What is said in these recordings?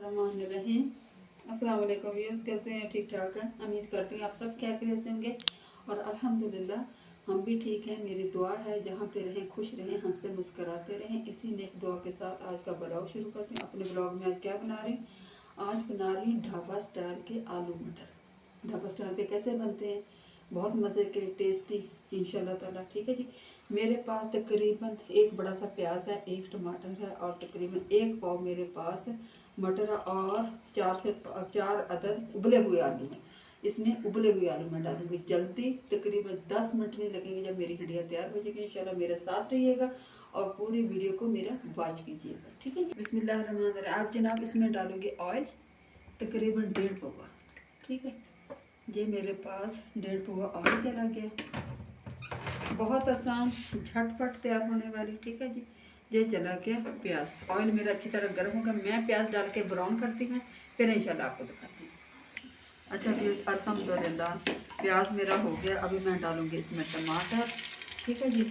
बिस्मिल्लाहिर्रहमानिर्रहीम। अस्सलाम वालेकुम व्यूअर्स, कैसे हैं? ठीक ठाक है। उम्मीद करती हूँ आप सब खैरियत से होंगे और अल्हम्दुलिल्लाह हम भी ठीक हैं। मेरी दुआ है जहाँ पे रहें खुश रहें, हंसते मुस्कराते रहें। इसी नेक दुआ के साथ आज का ब्लॉग शुरू करते हैं। अपने ब्लॉग में आज क्या बना रही हूँ? आज बना रही हूँ ढाबा स्टाइल के आलू मटर। ढाबा स्टाइल पे कैसे बनते हैं? बहुत मज़े के, टेस्टी इंशाल्लाह ताला। ठीक है जी। मेरे पास तकरीबन एक बड़ा सा प्याज है, एक टमाटर है और तकरीबन एक पाव मेरे पास मटर और 4 अदद उबले हुए आलू हैं। इसमें उबले हुए आलू मैं डालूंगी। जल्दी तकरीबन 10 मिनट नहीं लगेंगे। जब मेरी हड्डियाँ तैयार हो जाएगी इंशाल्लाह मेरे साथ रहिएगा और पूरी वीडियो को मेरा वॉच कीजिएगा। ठीक है जी। बिस्मिल्लाहिर्रहमानिर्रहीम। आप जनाब इसमें डालूंगी ऑयल तकरीबन 1.5 पौवा। ठीक है, ये मेरे पास 1.5 पौवा ऑयल चला गया। बहुत आसान, झटपट तैयार होने वाली। ठीक है जी। ये चला गया प्याज। ऑयल मेरा अच्छी तरह गर्म होगा। मैं प्याज डाल के ब्राउन करती हूँ, फिर इंशाल्लाह आपको दिखाती हूँ। अच्छा व्यूअर्स, अल्हम्दुलिल्लाह प्याज मेरा हो गया। अभी मैं डालूँगी इसमें टमाटर। ठीक है जी।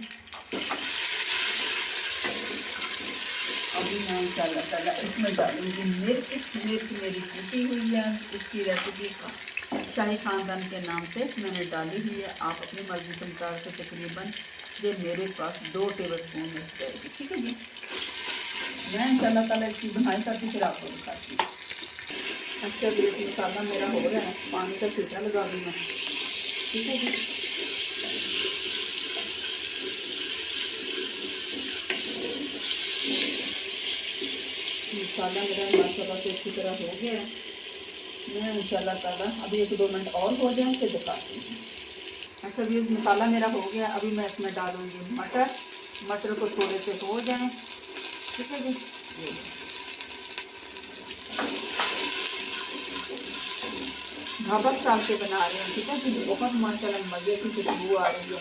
अभी मैं इंशाल्लाह ताला इसमें डालूँगी मिर्च। मिर्च मेरी कुटी हुई है। इसकी रेसिपी शाही खानदान के नाम से मैंने डाली हुई है। आप अपनी मर्जी के अनुसार से तकरीबन ये मेरे पास 2 टेबल स्पून मिर्च जाएगी। ठीक है जी। मैं इंशाल्लाह ताला इसकी बनाई करती फिर आपको दिखाती हूँ। अच्छा ये मसाला मेरा हो रहा है, पानी का छींटा लगा दूँ मैं। ठीक है जी। मसाला मेरा माशाल्लाह से अच्छी तरह हो गया है। मैं इंशाल्लाह ताला अभी 1-2 मिनट और हो जाए फिर दिखाती हूँ। अच्छा भी मसाला मेरा हो गया। अभी मैं इसमें डालूँगी मटर। मटर को थोड़े से हो जाएं। ठीक है जी। ढाबा स्टाइल के बना रहे हैं। ठीक है जी। बहुत माशाल्लाह मज़े की खुशबू आ रही है।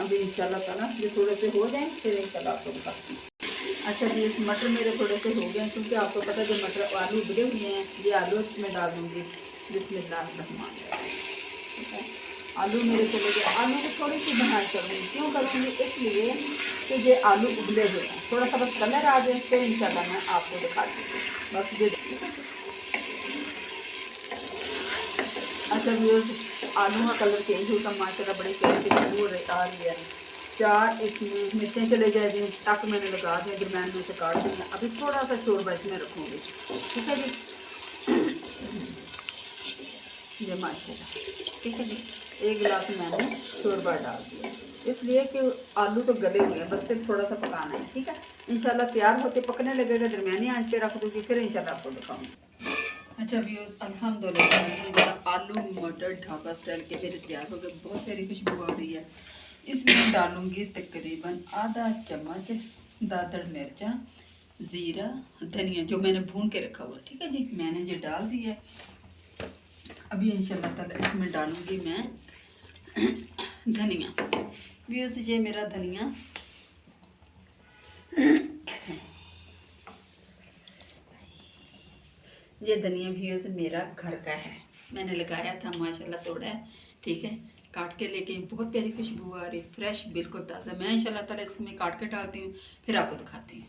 अभी इंशाल्लाह ताला ये थोड़े से हो जाएं फिर इंशाल्लाह आपको दिखाती हूँ। अच्छा जी, इस मटर मेरे थोड़े से हो गए हैं क्योंकि आपको पता है जो मटर आलू उबले हुए हैं ये आलू इसमें डाल दूँगी। बिस्मिल्लाहिर्रहमानिर्रहीम। ठीक है, आलू मेरे चले गए। आलू की थोड़ी सी बनाई करूँगी। क्यों करूँगी? इसलिए कि ये आलू उबले हुए हैं। थोड़ा सा बस कलर आ जाए फिर इंशाल्लाह मैं आपको दिखाती हूँ। बस ये अच्छा व्यूअर्स, आलू का कलर चेंज होता माशाल्लाह बड़ी प्यारी सी खुशबू आ रही है। 4 इसमें मिर्चें चले जाएंगी। तक मैंने लगा दिया, दरम्यान में से काट दिया। अभी थोड़ा सा शोरबा इसमें रखूँगी। ठीक है जी। ये माशाल्लाह। ठीक है जी। 1 गिलास मैंने शोरबा डाल दिया इसलिए कि आलू तो गले हुए हैं, बस सिर्फ थोड़ा सा पकाना है। ठीक है, इंशाल्लाह तैयार होते पकने लगेगा। दरमियानी आंच पे रख दूँगी फिर इंशाल्लाह आपको दिखाऊँगी। अच्छा व्यूअर्स, अल्हम्दुलिल्लाह आलू मटर ढाबा स्टाइल के मेरे तैयार हो गए। बहुत प्यारी खुशबू आ रही है। इसमें डालूँगी तकरीबन आधा चम्मच दादड़ मिर्चा, ज़ीरा, धनिया जो मैंने भून के रखा हुआ। ठीक है जी, मैंने ये डाल दिया। अभी इंशाल्लाह ताला इसमें डालूँगी मैं धनिया। व्यूअर्स, ये मेरा धनिया ये धनिया व्यूअर्स मेरा घर का है। मैंने लगाया था माशाल्लाह, तोड़ा है। ठीक है, काट के लेके बहुत प्यारी खुशबू आ रही, फ्रेश बिल्कुल ताज़ा। मैं इंशाल्लाह ताला इसमें काट के डालती हूँ फिर आपको दिखाती हूँ।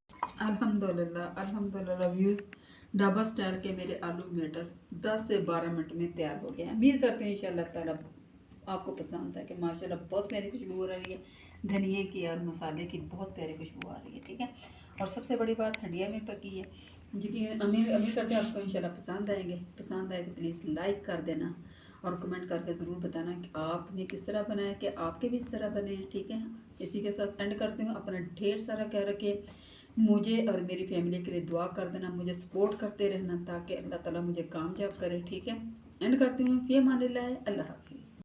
अल्हम्दुलिल्लाह अल्हम्दुलिल्लाह व्यूअर्स, ढाबा स्टाइल के मेरे आलू मटर 10 से 12 मिनट में तैयार हो गए हैं। उम्मीद करते हैं इंशाल्लाह ताला आपको पसंद है कि माशाल्लाह बहुत प्यारी खुशबू हो रही है धनिए की और मसाले की। बहुत प्यारी खुशबू आ रही है। ठीक है, और सबसे बड़ी बात हड्डियाँ में पकी है। यकीन उम्मीद करते हैं आपको इंशाल्लाह पसंद आएंगे। पसंद आए तो प्लीज़ लाइक कर देना और कमेंट करके ज़रूर बताना कि आपने किस तरह बनाया, कि आपके भी इस तरह बने हैं। ठीक है, इसी के साथ एंड करती हूँ। अपना ढेर सारा ख्याल रखें। मुझे और मेरी फैमिली के लिए दुआ कर देना, मुझे सपोर्ट करते रहना ताकि अल्लाह ताला मुझे कामयाब करे। ठीक है, एंड करती हूँ। फ़ी अमानिल्लाह। अल्लाह हाफ़िज़।